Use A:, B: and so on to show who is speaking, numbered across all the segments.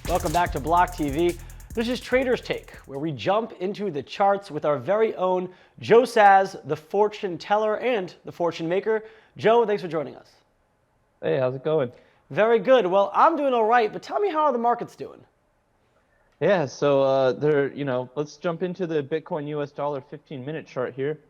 A: Welcome back to Block TV. This is Trader's Take, where we jump into the charts with our very own Joe Saz, the fortune teller and the fortune maker. Joe, thanks for joining us.
B: Hey, how's it going?
A: Very good. Well, I'm doing all right, but tell me how are the markets doing?
B: Yeah, so let's jump into the Bitcoin US dollar 15-minute chart here.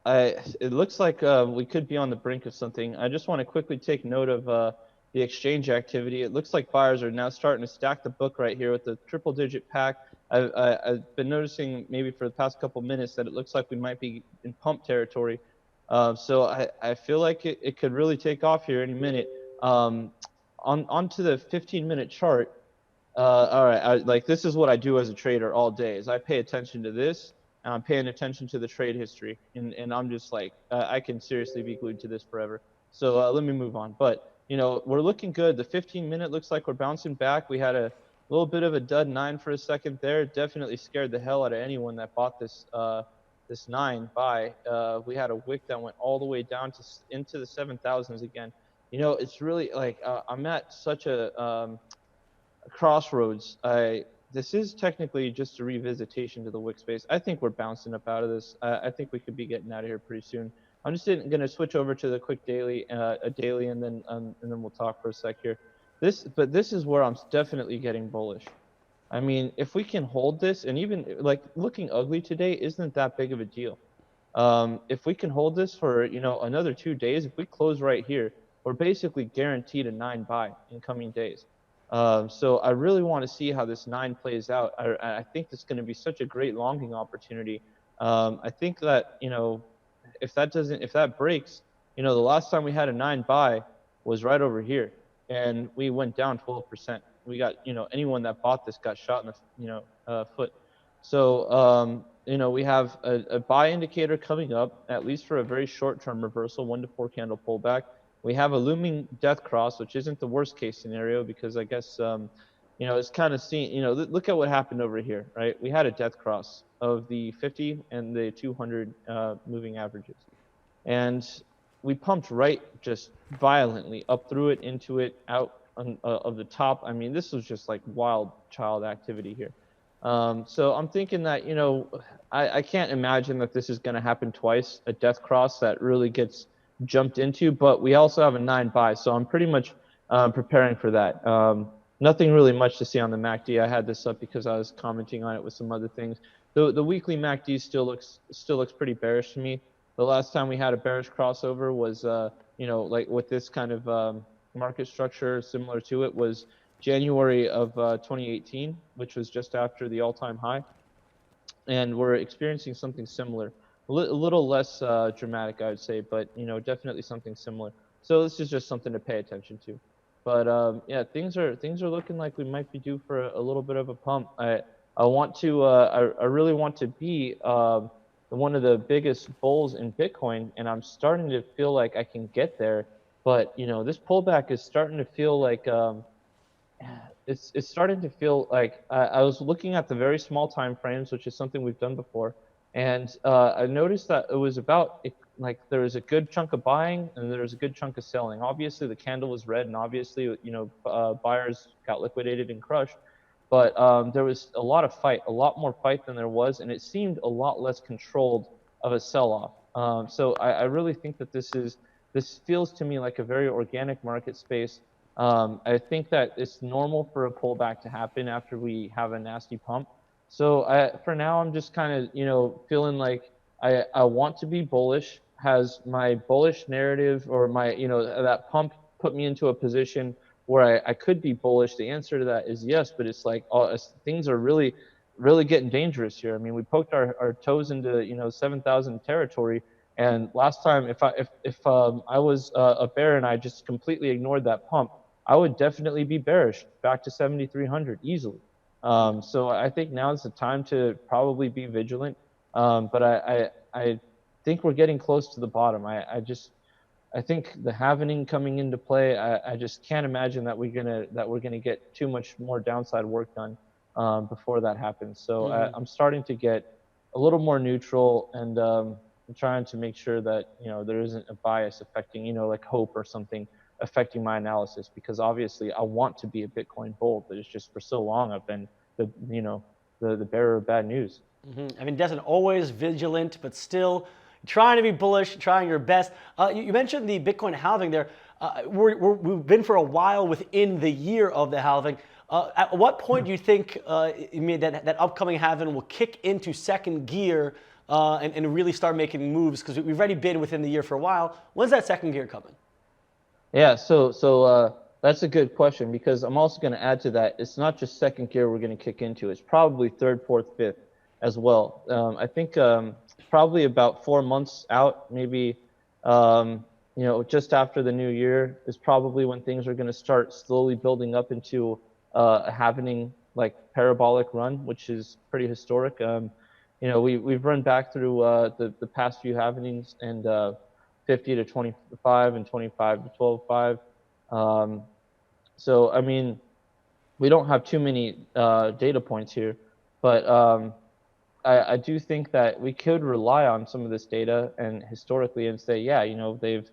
B: It looks like we could be on the brink of something. I just want to quickly take note of the exchange activity. It looks like buyers are now starting to stack the book right here with the triple-digit pack. I've been noticing maybe for the past couple minutes that it looks like we might be in pump territory. So I feel like it could really take off here any minute. Onto the 15-minute chart. All right, like this is what I do as a trader all day is I pay attention to this and I'm paying attention to the trade history and I'm just like I can seriously be glued to this forever. So let me move on. But we're looking good. The 15-minute looks like we're bouncing back. We had a little bit of a dud 9 for a second there. Definitely scared the hell out of anyone that bought this 9 buy. We had a wick that went all the way down to into the 7,000s again. It's really like I'm at such a crossroads. This is technically just a revisitation to the wick space. I think we're bouncing up out of this. I think we could be getting out of here pretty soon. I'm just going to switch over to the quick daily, and then we'll talk for a sec here. But this is where I'm definitely getting bullish. I mean, if we can hold this, and even like looking ugly today isn't that big of a deal. If we can hold this for another 2 days, if we close right here, we're basically guaranteed a 9 buy in coming days. So I really want to see how this 9 plays out. I think it's going to be such a great longing opportunity. I think that if that breaks, the last time we had a 9 buy was right over here, and we went down 12%. We got anyone that bought this got shot in the foot. So we have a buy indicator coming up, at least for a very short-term reversal, 1 to 4 candle pullback. We have a looming death cross, which isn't the worst case scenario because I guess, it's kind of seen, look at what happened over here, right? We had a death cross of the 50 and the 200 moving averages. And we pumped right just violently up through it, into it, out of the top. I mean, this was just like wild child activity here. So I'm thinking that, I can't imagine that this is going to happen twice, a death cross that really gets jumped into, but we also have a 9 buy, so I'm pretty much preparing for that. Nothing really much to see on the MACD. I had this up because I was commenting on it with some other things. The weekly MACD still looks pretty bearish to me. The last time we had a bearish crossover was like with this kind of market structure similar to it was January of 2018, which was just after the all-time high, and we're experiencing something similar. A little less dramatic, I would say, but definitely something similar. So this is just something to pay attention to. But yeah, things are looking like we might be due for a little bit of a pump. I really want to be one of the biggest bulls in Bitcoin, and I'm starting to feel like I can get there. But this pullback is starting to feel like it's starting to feel like I was looking at the very small time frames, which is something we've done before, and I noticed that it was like there was a good chunk of buying and there was a good chunk of selling. Obviously, the candle was red, and obviously, buyers got liquidated and crushed. But there was a lot more fight than there was, and it seemed a lot less controlled of a sell-off. So I really think that this feels to me like a very organic market space. I think that it's normal for a pullback to happen after we have a nasty pump. So for now, I'm just kind of, feeling like I want to be bullish. Has my bullish narrative or my, that pump put me into a position where I could be bullish? The answer to that is yes, but it's like things are really, really getting dangerous here. I mean, we poked our toes into, 7,000 territory. And last time, if I was a bear and I just completely ignored that pump, I would definitely be bearish back to 7,300 easily. So I think now is the time to probably be vigilant. But I think we're getting close to the bottom. I think the halvening coming into play. I just can't imagine that we're gonna get too much more downside work done before that happens. So I'm starting to get a little more neutral, and I'm trying to make sure that there isn't a bias affecting like hope or something. affecting my analysis, because obviously I want to be a Bitcoin bull, but it's just for so long I've been the bearer of bad news.
A: I mean, Destin, always vigilant, but still trying to be bullish, trying your best. You mentioned the Bitcoin halving there. We've been for a while within the year of the halving. At what point do you think that upcoming halving will kick into second gear and really start making moves? Because we've already been within the year for a while. When's that second gear coming?
B: Yeah, so that's a good question, because I'm also going to add to that. It's not just second gear we're going to kick into. It's probably third, fourth, fifth as well. I think probably about 4 months out, maybe just after the new year is probably when things are going to start slowly building up into a halvening like parabolic run, which is pretty historic. We've run back through the past few halvenings, and 50 to 25 and 25 to 12.5. So I mean, we don't have too many data points here, but I do think that we could rely on some of this data and historically and say, yeah, they've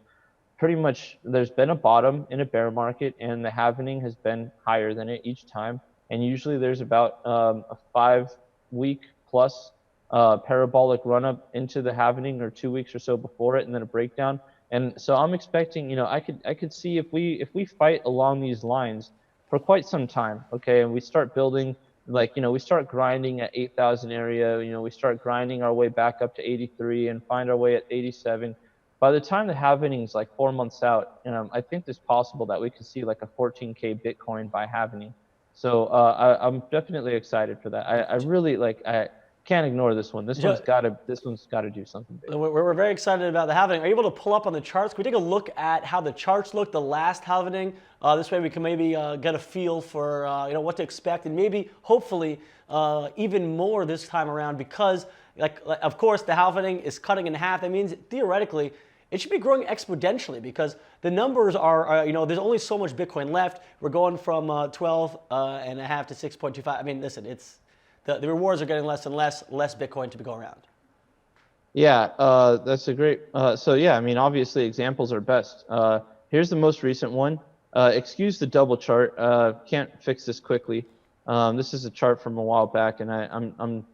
B: pretty much, there's been a bottom in a bear market, and the halvening has been higher than it each time. And usually there's about a 5-week plus parabolic run up into the halvening, or 2 weeks or so before it, and then a breakdown. And so I'm expecting, I could see if we fight along these lines for quite some time, okay, and we start building, we start grinding at 8,000 area, we start grinding our way back up to 83 and find our way at 87. By the time the halvening is like 4 months out, I think it's possible that we could see like a 14K Bitcoin by halvening. So I'm definitely excited for that. I really I can't ignore this one. This one's got to do something big.
A: We're very excited about the halvening. Are you able to pull up on the charts? Can we take a look at how the charts looked the last halvening? This way we can maybe get a feel for what to expect, and maybe hopefully even more this time around, because of course the halvening is cutting in half. That means theoretically it should be growing exponentially, because the numbers are, there's only so much Bitcoin left. We're going from 12 and a half to 6.25. I mean, listen, it's the rewards are getting less and less Bitcoin to go around.
B: Yeah, that's a great. So yeah, I mean, obviously examples are best. Here's the most recent one. Excuse the double chart. Can't fix this quickly. This is a chart from a while back, and I'm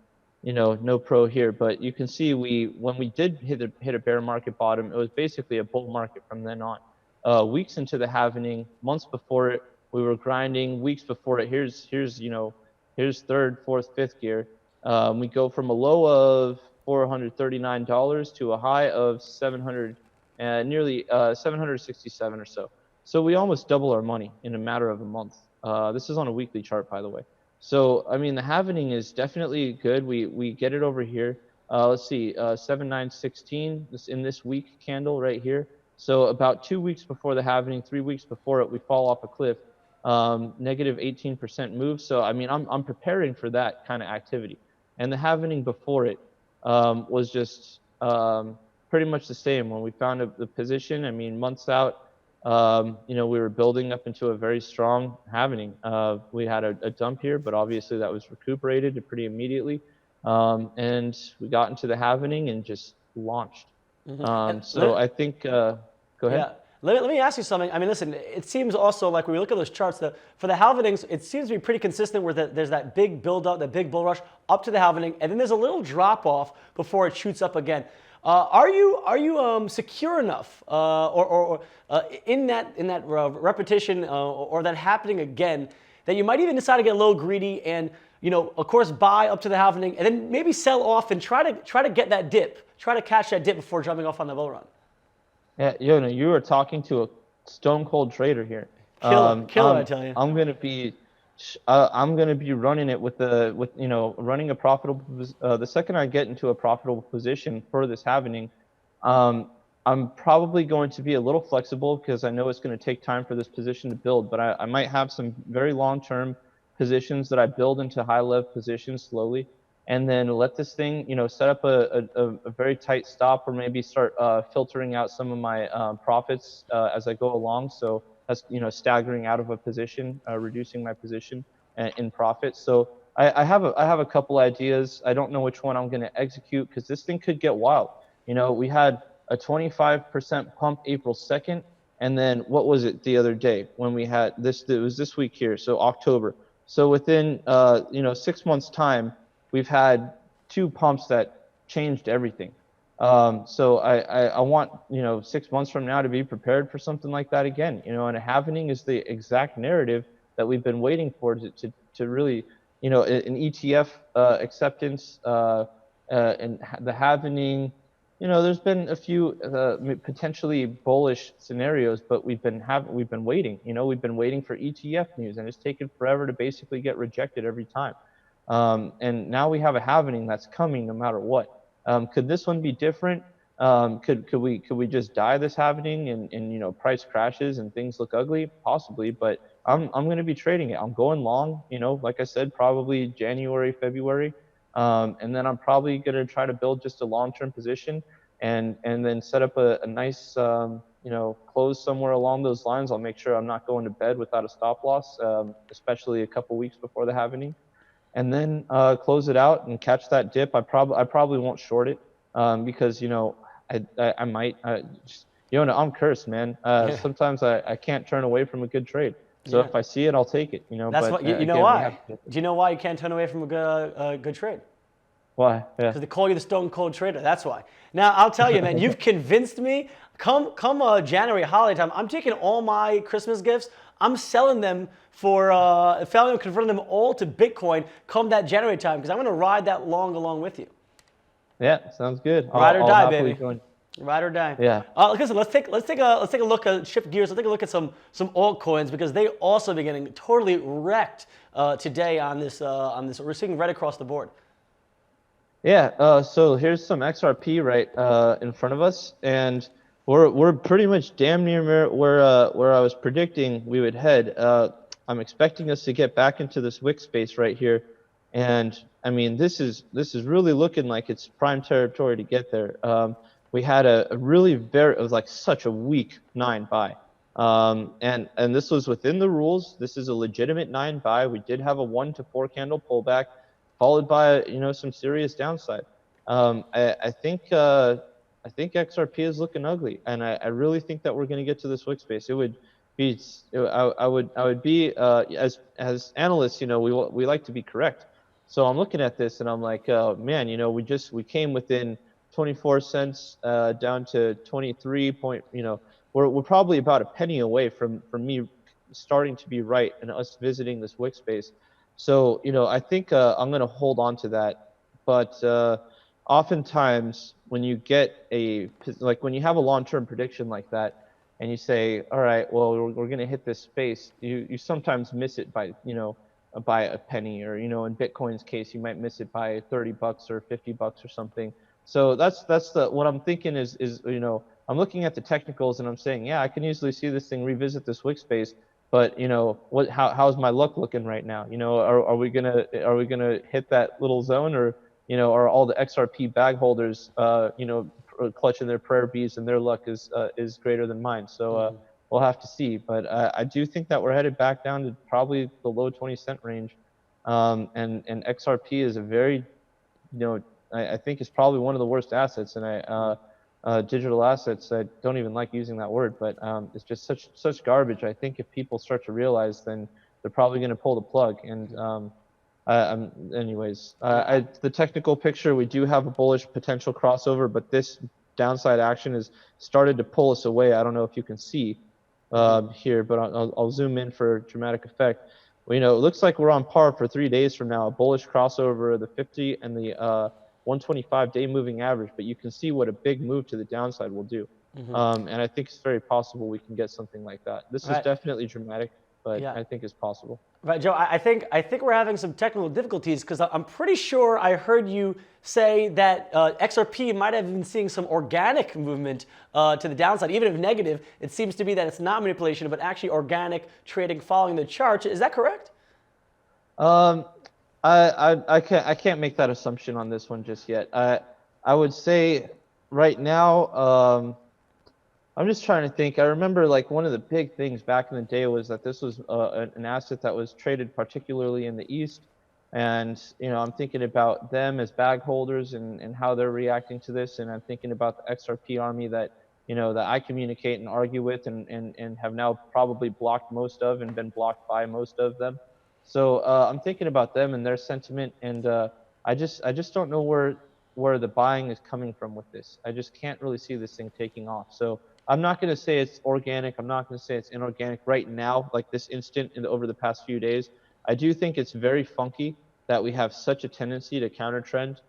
B: no pro here, but you can see when we did hit a bear market bottom, it was basically a bull market from then on. Weeks into the halvening, months before it, we were grinding. Weeks before it, here's third, fourth, fifth gear. We go from a low of $439 to a high of nearly 767 or so. So we almost double our money in a matter of a month. This is on a weekly chart, by the way. So I mean, the halvening is definitely good. We get it over here. Let's see, 7916 in this week candle right here. So about 2 weeks before the halvening, 3 weeks before it, we fall off a cliff. Negative 18% move. So I mean, I'm preparing for that kind of activity. And the halvening before it was just pretty much the same. When we found the position, I mean, months out, we were building up into a very strong halvening. We had a dump here, but obviously that was recuperated pretty immediately. And we got into the halvening and just launched. So I think, go ahead.
A: Yeah. Let me ask you something. I mean, listen, it seems also like when we look at those charts, for the halvenings, it seems to be pretty consistent where there's that big build-up, that big bull rush up to the halvening, and then there's a little drop-off before it shoots up again. Are you secure enough, or in that repetition or that happening again, that you might even decide to get a little greedy and of course buy up to the halvening and then maybe sell off and try to get that dip, try to catch that dip before jumping off on the bull run?
B: Yeah, you are talking to a stone cold trader here.
A: Killer, I tell you.
B: I'm gonna be running it with running a profitable. The second I get into a profitable position for this halvening, I'm probably going to be a little flexible, because I know it's going to take time for this position to build. But I might have some very long-term positions that I build into high-level positions slowly, and then let this thing, set up a very tight stop, or maybe start filtering out some of my profits as I go along. So that's, staggering out of a position, reducing my position in profit. So I have a couple ideas. I don't know which one I'm going to execute, because this thing could get wild. We had a 25% pump April 2nd, And then what was it the other day when we had this? It was this week here, so October. So within 6 months time, we've had two pumps that changed everything. So I want 6 months from now to be prepared for something like that again. And a halvening is the exact narrative that we've been waiting for to really an ETF acceptance and the halvening. There's been a few potentially bullish scenarios, but we've been waiting. We've been waiting for ETF news, and it's taken forever to basically get rejected every time. And now we have a halvening that's coming no matter what. Could this one be different? Could we just die this halvening and price crashes and things look ugly? Possibly, but I'm going to be trading it. I'm going long. Like I said, probably January, February. And then I'm probably going to try to build just a long-term position and then set up a nice, close somewhere along those lines. I'll make sure I'm not going to bed without a stop loss, especially a couple weeks before the halvening, and then close it out and catch that dip. I probably won't short it because I might. I'm cursed, man. Sometimes I can't turn away from a good trade. So if I see it, I'll take it.
A: That's
B: but
A: what, you know
B: again,
A: why? Do you know why you can't turn away from a good trade?
B: Why? Yeah.
A: Because they call you the stone cold trader. That's why. Now I'll tell you, man. You've convinced me. Come January holiday time, I'm taking all my Christmas gifts. I'm selling them for converting them all to Bitcoin. Come that January time, because I'm going to ride that long along with you.
B: Yeah, sounds good.
A: Ride or die, baby.
B: Join.
A: Ride or die.
B: Yeah.
A: Listen, let's take a look at shift gears. Let's take a look at some altcoins, because they also been getting totally wrecked today on this. We're seeing right across the board.
B: Yeah. So here's some XRP right in front of us, and we're pretty much damn near where I was predicting we would head. I'm expecting us to get back into this wick space right here, and I mean this is really looking like it's prime territory to get there. We had it was like such a weak 9 buy. And this was within the rules. This is a legitimate 9 buy. We did have a 1 to 4 candle pullback, followed by some serious downside. I think XRP is looking ugly, and I really think that we're going to get to this wick space. It would be I would be as analysts, we like to be correct. So I'm looking at this and I'm like, man, we came within 24 cents down to 23 point. We're probably about a penny away from me starting to be right and us visiting this wick space. So I think I'm going to hold on to that. But oftentimes when you get when you have a long-term prediction like that, and you say, all right, well, we're going to hit this space, you sometimes miss it by by a penny, or in Bitcoin's case, you might miss it by $30 or $50 or something. So that's what I'm thinking is I'm looking at the technicals and I'm saying, yeah, I can easily see this thing revisit this wick space, but how's my luck looking right now? Are we gonna hit that little zone, or are all the XRP bag holders clutching their prayer beads and their luck is greater than mine? So we'll have to see, but I do think that we're headed back down to probably the low 20-cent range, and XRP is a very I think it's probably one of the worst assets, and digital assets. I don't even like using that word, but it's just such garbage. I think if people start to realize, then they're probably going to pull the plug. And anyways, the technical picture, we do have a bullish potential crossover, but this downside action has started to pull us away. I don't know if you can see here, but I'll zoom in for dramatic effect. Well, it looks like we're on par for 3 days from now, a bullish crossover of the 50 and the 125-day moving average, but you can see what a big move to the downside will do. And I think it's very possible we can get something like that. This is definitely dramatic, but I think it's possible.
A: Right, Joe, I think we're having some technical difficulties, because I'm pretty sure I heard you say that XRP might have been seeing some organic movement to the downside. Even if negative, it seems to be that it's not manipulation, but actually organic trading following the chart. Is that correct?
B: I can't make that assumption on this one just yet. I would say right now, I'm just trying to think. I remember like one of the big things back in the day was that this was an asset that was traded particularly in the East. And, I'm thinking about them as bag holders and how they're reacting to this. And I'm thinking about the XRP army that that I communicate and argue with, and have now probably blocked most of and been blocked by most of them. So I'm thinking about them and their sentiment, and I just don't know where the buying is coming from with this. I just can't really see this thing taking off. So I'm not going to say it's organic. I'm not going to say it's inorganic right now, like this instant and over the past few days. I do think it's very funky that we have such a tendency to counter trend,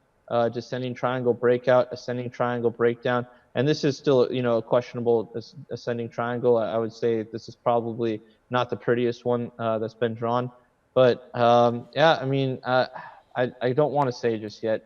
B: descending triangle breakout, ascending triangle breakdown. And this is still, a questionable ascending triangle. I would say this is probably not the prettiest one that's been drawn. But yeah, I mean, I don't want to say just yet.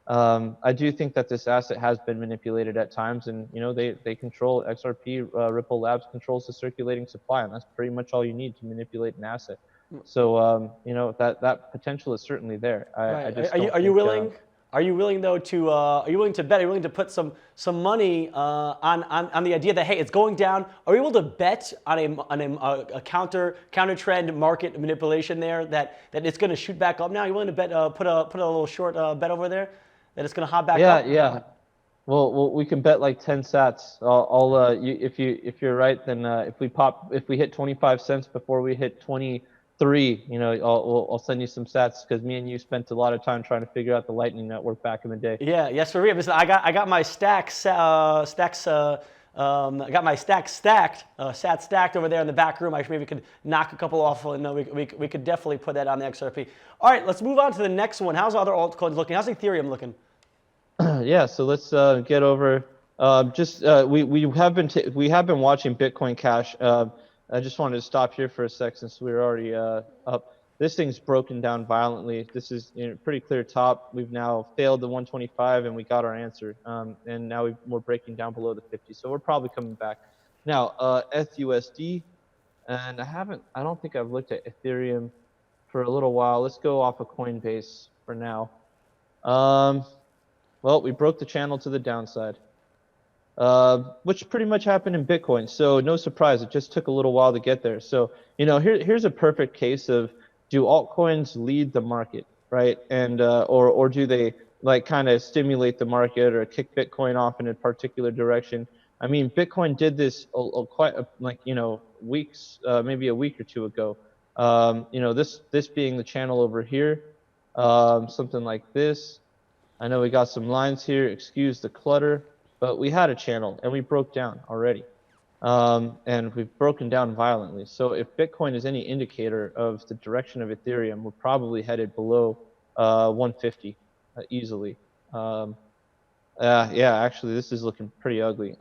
B: I do think that this asset has been manipulated at times, and they control XRP. Ripple Labs controls the circulating supply, and that's pretty much all you need to manipulate an asset. So that potential is certainly there.
A: Right.
B: I just
A: Are you
B: don't
A: are you
B: think,
A: willing? Are you willing though to are you willing to bet? Are you willing to put some money on the idea that, hey, it's going down? Are you able to bet on a counter trend market manipulation there that it's going to shoot back up now? Are you willing to bet put a little short bet over there that it's going to hop back up?
B: Yeah. Well, we can bet like 10 sats. If you're right, then if we hit 25 cents before we hit 23, I'll send you some sats, because me and you spent a lot of time trying to figure out the Lightning Network back in the day.
A: Yeah, yes, for real. Listen, I got my stacks. I got my stacks stacked, sat stacked over there in the back room. Maybe we could knock a couple off, and we could definitely put that on the XRP. All right, let's move on to the next one. How's other altcoins looking? How's Ethereum looking?
B: Yeah, so let's get over. We have been watching Bitcoin Cash. I just wanted to stop here for a sec since we were already up. This thing's broken down violently. This is pretty clear top. We've now failed the 125, and we got our answer. And now we're breaking down below the 50. So we're probably coming back. Now, ETHUSD, and I don't think I've looked at Ethereum for a little while. Let's go off of Coinbase for now. Well, we broke the channel to the downside, which pretty much happened in Bitcoin. So no surprise, it just took a little while to get there. So, here's a perfect case of, do altcoins lead the market, right? And or do they like kind of stimulate the market or kick Bitcoin off in a particular direction? I mean, Bitcoin did this weeks, maybe a week or two ago. This being the channel over here, something like this. I know we got some lines here, excuse the clutter, but we had a channel and we broke down already. And we've broken down violently. So if Bitcoin is any indicator of the direction of Ethereum, we're probably headed below 150 easily. Yeah, actually, this is looking pretty ugly.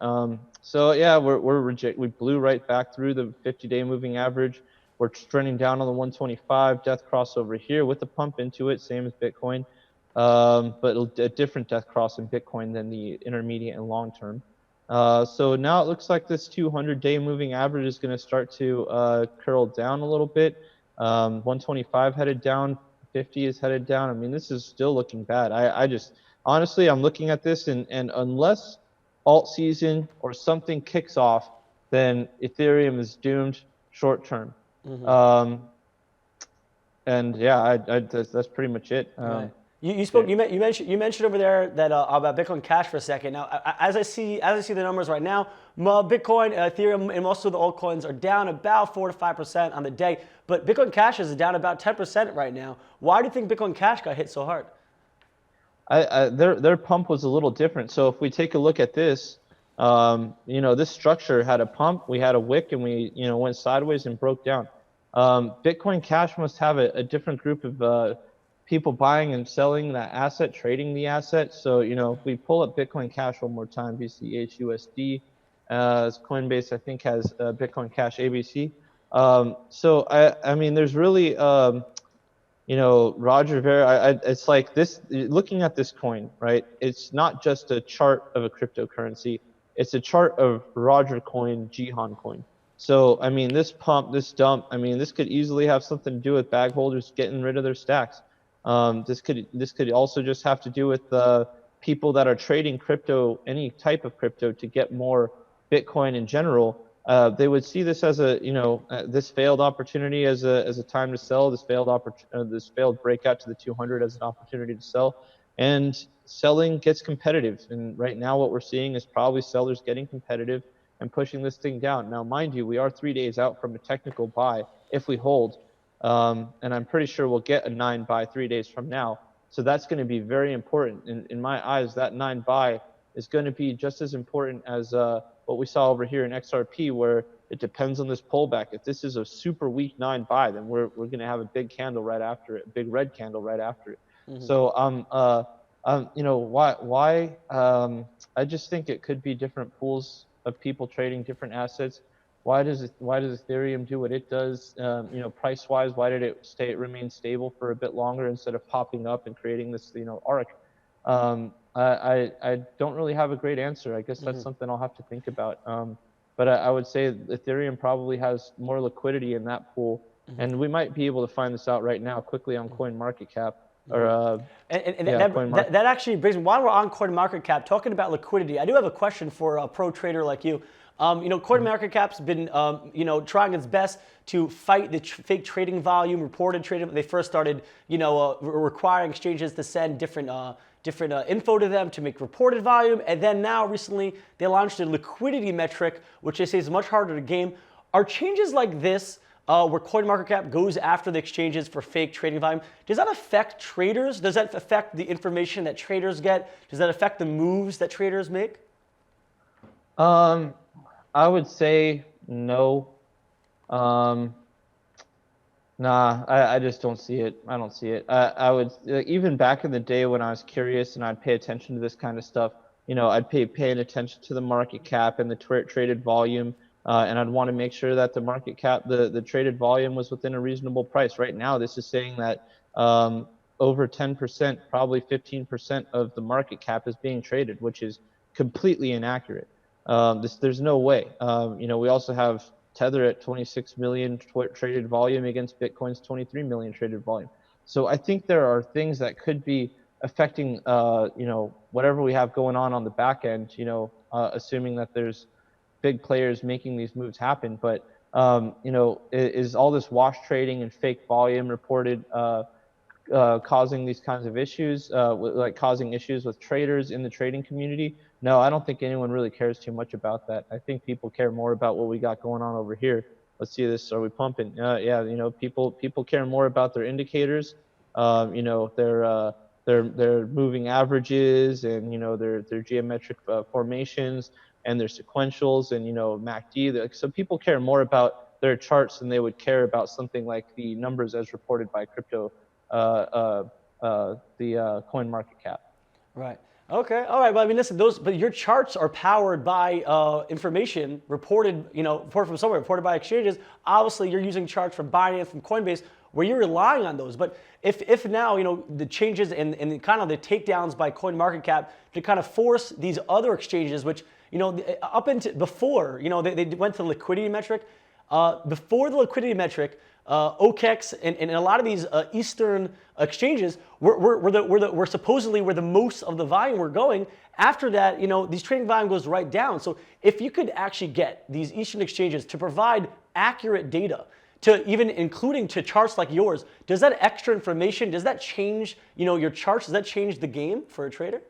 B: So yeah, we blew right back through the 50-day moving average. We're trending down on the 125 death cross over here with the pump into it, same as Bitcoin. But a different death cross in Bitcoin than the intermediate and long term. So now it looks like this 200-day moving average is going to start to curl down a little bit. 125 headed down, 50 is headed down. I mean, this is still looking bad. Honestly, I'm looking at this, and unless alt season or something kicks off, then Ethereum is doomed short term. Mm-hmm. And yeah, that's pretty much it.
A: Right. You mentioned over there that about Bitcoin Cash for a second. Now, as I see the numbers right now, Bitcoin, Ethereum, and most of the altcoins are down about 4 to 5% on the day. But Bitcoin Cash is down about 10% right now. Why do you think Bitcoin Cash got hit so hard?
B: Their pump was a little different. So if we take a look at this, this structure had a pump, we had a wick, and we went sideways and broke down. Bitcoin Cash must have a different group of people buying and selling that asset, trading the asset. So, if we pull up Bitcoin Cash one more time, BCH USD, Coinbase, I think, has Bitcoin Cash ABC. So, I mean, there's really, Roger Ver, it's like this, looking at this coin, right? It's not just a chart of a cryptocurrency. It's a chart of Roger coin, Jihan coin. So, I mean, this pump, this dump, I mean, this could easily have something to do with bag holders getting rid of their stacks. This could also just have to do with people that are trading crypto, any type of crypto, to get more Bitcoin in general. They would see this as this failed opportunity as a time to sell. This failed breakout to the 200 as an opportunity to sell. and selling gets competitive. And right now what we're seeing is probably sellers getting competitive and pushing this thing down. Now, mind you, we are 3 days out from a technical buy if we hold, and I'm pretty sure we'll get a 9 buy 3 days from now. So that's going to be very important. In my eyes, that 9 buy is going to be just as important as what we saw over here in XRP, where it depends on this pullback. If this is a super weak 9 buy, then we're going to have a big candle right after it, a big red candle right after it. So why? I just think it could be different pools of people trading different assets. Why does Ethereum do what it does? Price wise, why did it remain stable for a bit longer instead of popping up and creating this arc? I don't really have a great answer. I guess that's something I'll have to think about. But I would say Ethereum probably has more liquidity in that pool, and we might be able to find this out right now quickly on CoinMarketCap.
A: That actually brings me, while we're on CoinMarketCap, talking about liquidity, I do have a question for a pro trader like you. CoinMarketCap's been, trying its best to fight the fake trading volume, reported trading. They first started, requiring exchanges to send different info to them to make reported volume. And then now recently they launched a liquidity metric, which they say is much harder to game. Are changes like this, where CoinMarketCap goes after the exchanges for fake trading volume, does that affect traders? Does that affect the information that traders get? Does that affect the moves that traders make?
B: I would say no. Nah, I just don't see it. I don't see it. I would, even back in the day when I was curious and I'd pay attention to this kind of stuff, I'd paying attention to the market cap and the traded volume, and I'd want to make sure that the market cap, the traded volume was within a reasonable price. Right now, this is saying that over 10%, probably 15% of the market cap is being traded, which is completely inaccurate. There's no way. We also have Tether at 26 million traded volume against Bitcoin's 23 million traded volume. So I think there are things that could be affecting, whatever we have going on the back end, assuming that there's big players making these moves happen. But, is all this wash trading and fake volume reported causing these kinds of issues, like causing issues with traders in the trading community? No, I don't think anyone really cares too much about that. I think people care more about what we got going on over here. Let's see this. Are we pumping? Yeah, people care more about their indicators, their moving averages, and their geometric formations and their sequentials, and MACD. So people care more about their charts than they would care about something like the numbers as reported by the CoinMarketCap.
A: Right. Okay. All right. Well, I mean, listen, but your charts are powered by information reported, reported from somewhere, reported by exchanges. Obviously, you're using charts from Binance, from Coinbase, where you're relying on those. But if now, the changes and kind of the takedowns by CoinMarketCap to kind of force these other exchanges, which, up into before, they went to the liquidity metric. Before the liquidity metric, OKEx and a lot of these Eastern exchanges were supposedly where the most of the volume were going. After that, these trading volume goes right down. So if you could actually get these Eastern exchanges to provide accurate data, to even including to charts like yours, does that extra information, does that change, your charts? Does that change the game for a trader?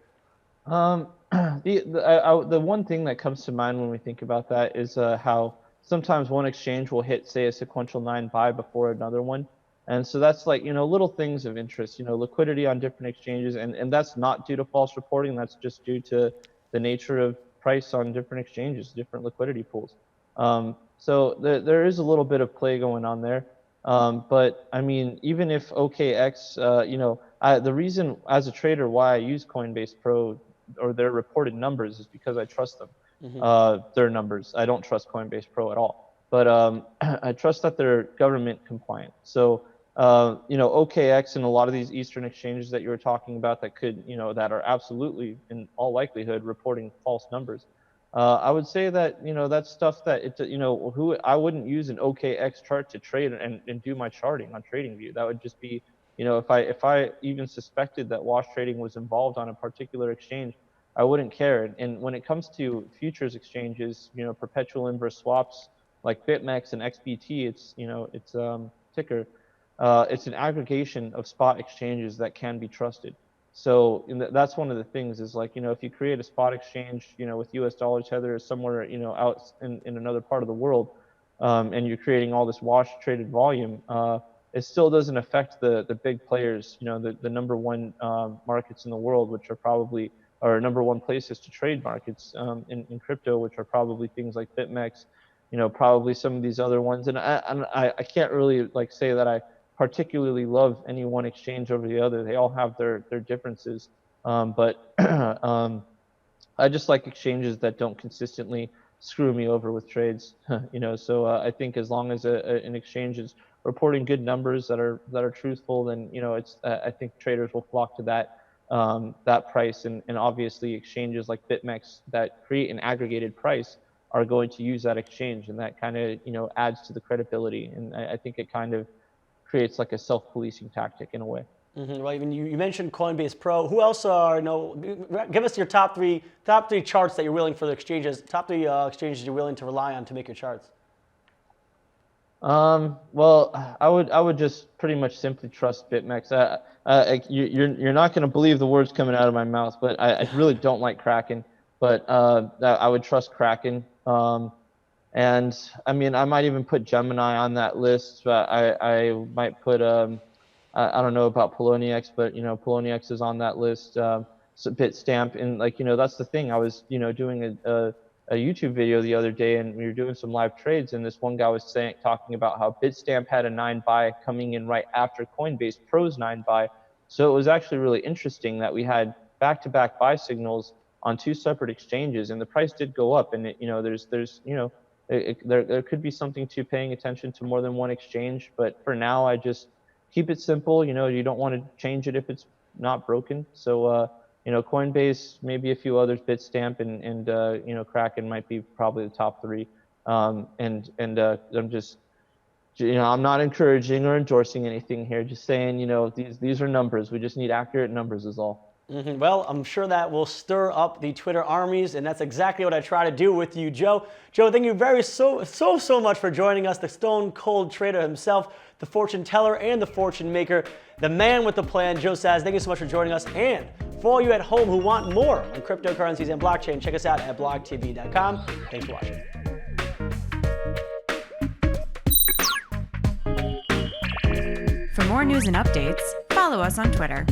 B: The one thing that comes to mind when we think about that is how sometimes one exchange will hit, say, a sequential 9 buy before another one. And so that's like, little things of interest, liquidity on different exchanges. And that's not due to false reporting. That's just due to the nature of price on different exchanges, different liquidity pools. So there is a little bit of play going on there. But I mean, even if OKX, the reason as a trader why I use Coinbase Pro or their reported numbers is because I trust them. Their numbers. I don't trust Coinbase Pro at all, but I trust that they're government compliant. So OKX and a lot of these Eastern exchanges that you were talking about that could, that are absolutely in all likelihood reporting false numbers. I would say that that's stuff that I wouldn't use an OKX chart to trade and do my charting on TradingView. That would just be if I even suspected that wash trading was involved on a particular exchange, I wouldn't care. And when it comes to futures exchanges, perpetual inverse swaps like BitMEX and XBT, it's ticker. It's an aggregation of spot exchanges that can be trusted. So that's one of the things is like, if you create a spot exchange, with US dollar tether somewhere, out in another part of the world, and you're creating all this wash traded volume, it still doesn't affect the big players, the number one markets in the world, which are probably, or number one places to trade markets in crypto, which are probably things like BitMEX, probably some of these other ones. And I can't really like say that I particularly love any one exchange over the other. They all have their differences. But I just like exchanges that don't consistently screw me over with trades. So I think as long as an exchange is reporting good numbers that are truthful, then it's I think traders will flock to that price, and obviously exchanges like BitMEX that create an aggregated price are going to use that exchange, and that kind of adds to the credibility, and I think it kind of creates like a self-policing tactic in a way.
A: Well, even you mentioned Coinbase Pro. Who else are give us your top three charts that you're willing for the exchanges, top three exchanges you're willing to rely on to make your charts.
B: Well, I would just pretty much simply trust BitMEX. You're not going to believe the words coming out of my mouth, but I really don't like Kraken. But I would trust Kraken. And I mean, I might even put Gemini on that list. But I might put I don't know about Poloniex, but Poloniex is on that list. So Bitstamp, and like that's the thing. I was doing a YouTube video the other day, and we were doing some live trades, and this one guy was talking about how Bitstamp had a 9 buy coming in right after Coinbase Pro's 9 buy. So it was actually really interesting that we had back-to-back buy signals on 2 separate exchanges, and the price did go up. And there could be something to paying attention to more than one exchange, but for now I just keep it simple. You don't want to change it if it's not broken. So Coinbase, maybe a few others, Bitstamp, and Kraken might be probably the top 3. I'm just, I'm not encouraging or endorsing anything here. Just saying, these are numbers. We just need accurate numbers is all.
A: Well, I'm sure that will stir up the Twitter armies, and that's exactly what I try to do with you, Joe. Joe, thank you so much for joining us, the stone cold trader himself, the fortune teller and the fortune maker, the man with the plan, Joe Saz. Thank you so much for joining us. And for all you at home who want more on cryptocurrencies and blockchain, check us out at blocktv.com. Thanks for watching.
C: For more news and updates, follow us on Twitter